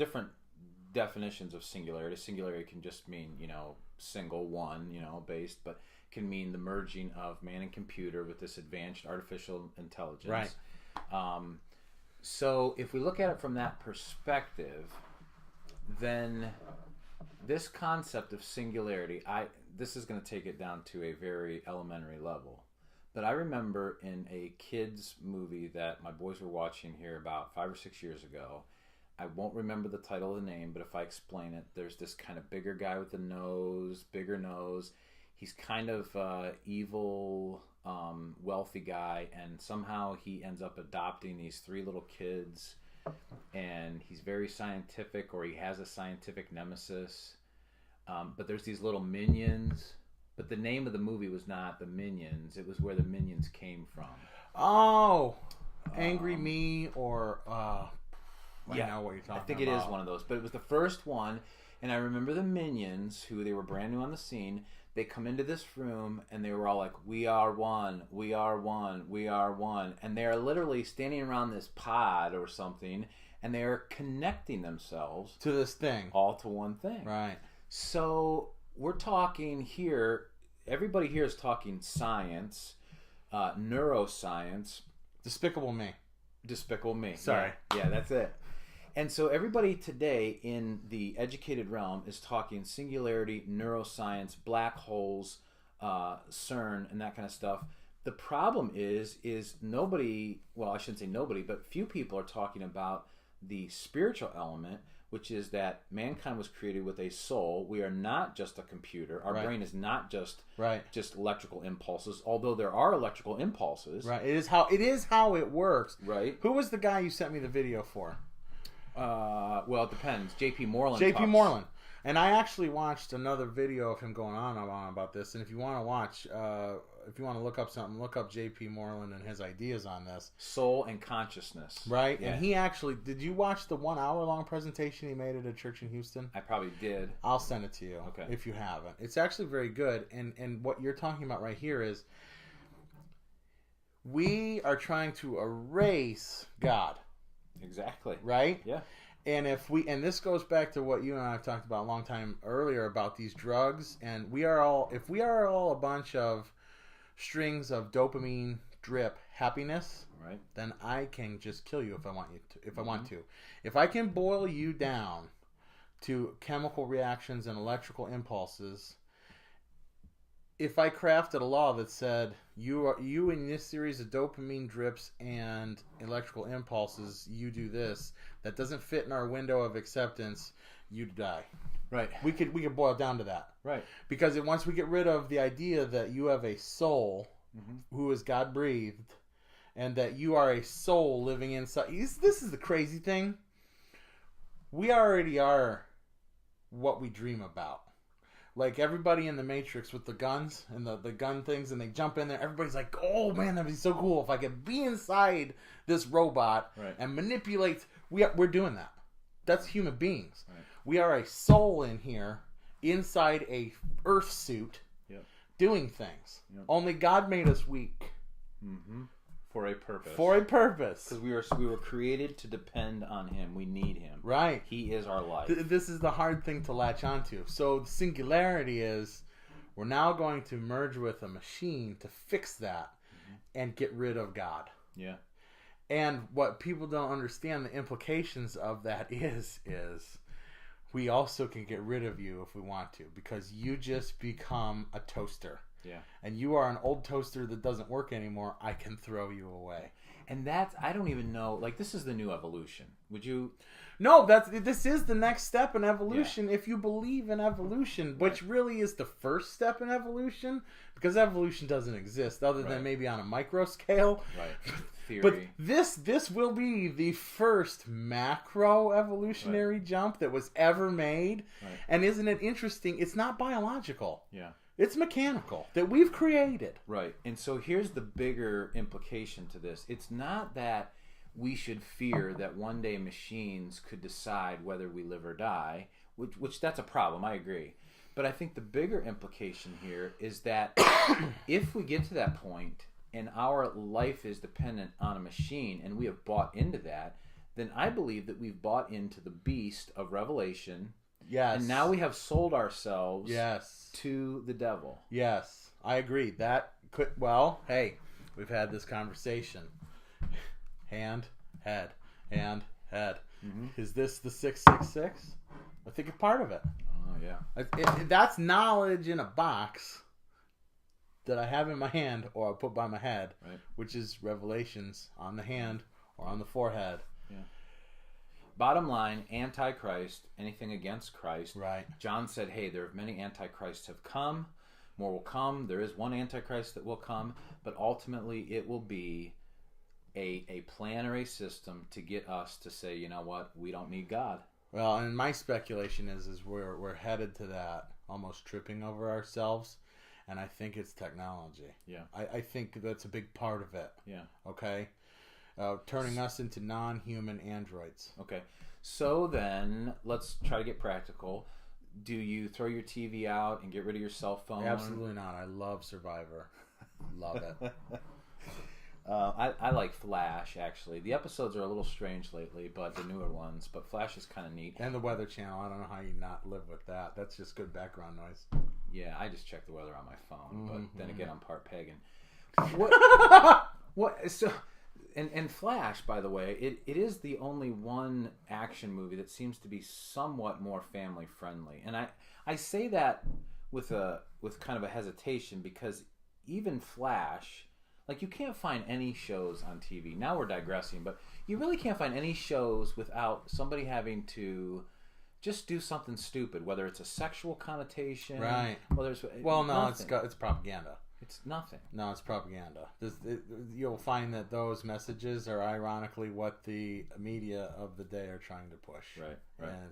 different definitions of singularity. Singularity can just mean, single, one, based, but can mean the merging of man and computer with this advanced artificial intelligence. Right. So if we look at it from that perspective, then this concept of singularity, this is going to take it down to a very elementary level. But I remember in a kids movie that my boys were watching here about 5 or 6 years ago. I won't remember the title of the name, but if I explain it, there's this kind of bigger guy with bigger nose. He's kind of evil, wealthy guy, and somehow he ends up adopting these 3 little kids, and he's very scientific, or he has a scientific nemesis. But there's these little minions. But the name of the movie was not The Minions. It was where the minions came from. Oh, Angry Me, or I know what you're talking about. I think it is one of those. But it was the first one, and I remember the minions, who they were brand new on the scene. They come into this room, and they were all like, "We are one, we are one, we are one." And they're literally standing around this pod or something, and they're connecting themselves to this thing. All to one thing. Right. So we're talking here, everybody here is talking science, neuroscience. Despicable Me. Despicable Me. Sorry. Yeah, that's it. And so everybody today in the educated realm is talking singularity, neuroscience, black holes, CERN, and that kind of stuff. The problem is nobody, well, I shouldn't say nobody, but few people are talking about the spiritual element, which is that mankind was created with a soul. We are not just a computer. Our brain is not just electrical impulses, although there are electrical impulses. Right. It is how it works. Right. Who was the guy you sent me the video for? Well, it depends. J.P. Moreland. J.P. Moreland. And I actually watched another video of him going on about this. And if you want to watch, if you want to look up something, look up J.P. Moreland and his ideas on this. Soul and consciousness. Right? Yeah. And he actually, did you watch the 1 hour long presentation he made at a church in Houston? I probably did. I'll send it to you if you haven't. It's actually very good. And what you're talking about right here is we are trying to erase God. Exactly. Right? Yeah. And and this goes back to what you and I have talked about a long time earlier about these drugs, and if we are all a bunch of strings of dopamine drip happiness, right, then I can just kill you if I want to. If I can boil you down to chemical reactions and electrical impulses, if I crafted a law that said you in this series of dopamine drips and electrical impulses, you do this, that doesn't fit in our window of acceptance, you die. Right. We could boil it down to that. Right. Because once we get rid of the idea that you have a soul who is God breathed, and that you are a soul living inside. This is the crazy thing. We already are what we dream about. Like everybody in the Matrix with the guns and the gun things, and they jump in there. Everybody's like, "Oh man, that'd be so cool if I could be inside this robot and manipulate." We're doing that. That's human beings. Right. We are a soul in here, inside a earth suit, doing things. Yep. Only God made us weak. Mm-hmm. For a purpose. For a purpose. Because we were created to depend on Him. We need Him. Right. He is our life. This is the hard thing to latch onto. So the singularity is we're now going to merge with a machine to fix that and get rid of God. Yeah. And what people don't understand, the implications of that is we also can get rid of you if we want to, because you just become a toaster. Yeah. And you are an old toaster that doesn't work anymore. I can throw you away. And that's, I don't even know, like, this is the new evolution. Would you? No, this is the next step in evolution if you believe in evolution, which really is the first step in evolution, because evolution doesn't exist other than maybe on a micro scale. Right. Theory. But this will be the first macro evolutionary jump that was ever made. Right. And isn't it interesting? It's not biological. Yeah. It's mechanical that we've created. Right. And so here's the bigger implication to this. It's not that we should fear that one day machines could decide whether we live or die, which that's a problem. I agree. But I think the bigger implication here is that if we get to that point and our life is dependent on a machine and we have bought into that, then I believe that we've bought into the beast of Revelation. Yes. And now we have sold ourselves yes. to the devil. Yes. I agree. That could, well, hey, we've had this conversation. Hand, head, hand, head. Mm-hmm. Is this the 666? I think it's part of it. Oh, yeah. That's knowledge in a box that I have in my hand or I put by my head, right. Which is revelations on the hand or on the forehead. Yeah. Bottom line, Antichrist, anything against Christ. Right. John said, hey, there are many Antichrists have come. More will come. There is one Antichrist that will come. But ultimately, it will be a plan or a system to get us to say, you know what, we don't need God. Well, and my speculation is we're headed to that, almost tripping over ourselves. And I think it's technology. Yeah. I think that's a big part of it. Yeah. Okay? Turning us into non-human androids. Okay. So then, let's try to get practical. Do you throw your TV out and get rid of your cell phone? Absolutely not. I love Survivor. Love it. I like Flash, actually. The episodes are a little strange lately, but the newer ones. But Flash is kind of neat. And the Weather Channel. I don't know how you not live with that. That's just good background noise. Yeah, I just check the weather on my phone. Mm-hmm. But then again, I'm part pagan. What? So... And Flash, by the way, it is the only one action movie that seems to be somewhat more family friendly. And I say that with kind of a hesitation because even Flash, like you can't find any shows on TV. Now we're digressing, but you really can't find any shows without somebody having to just do something stupid, whether it's a sexual connotation, right? Whether it's it's propaganda. It's nothing. No, it's propaganda. You'll find that those messages are ironically what the media of the day are trying to push. Right. And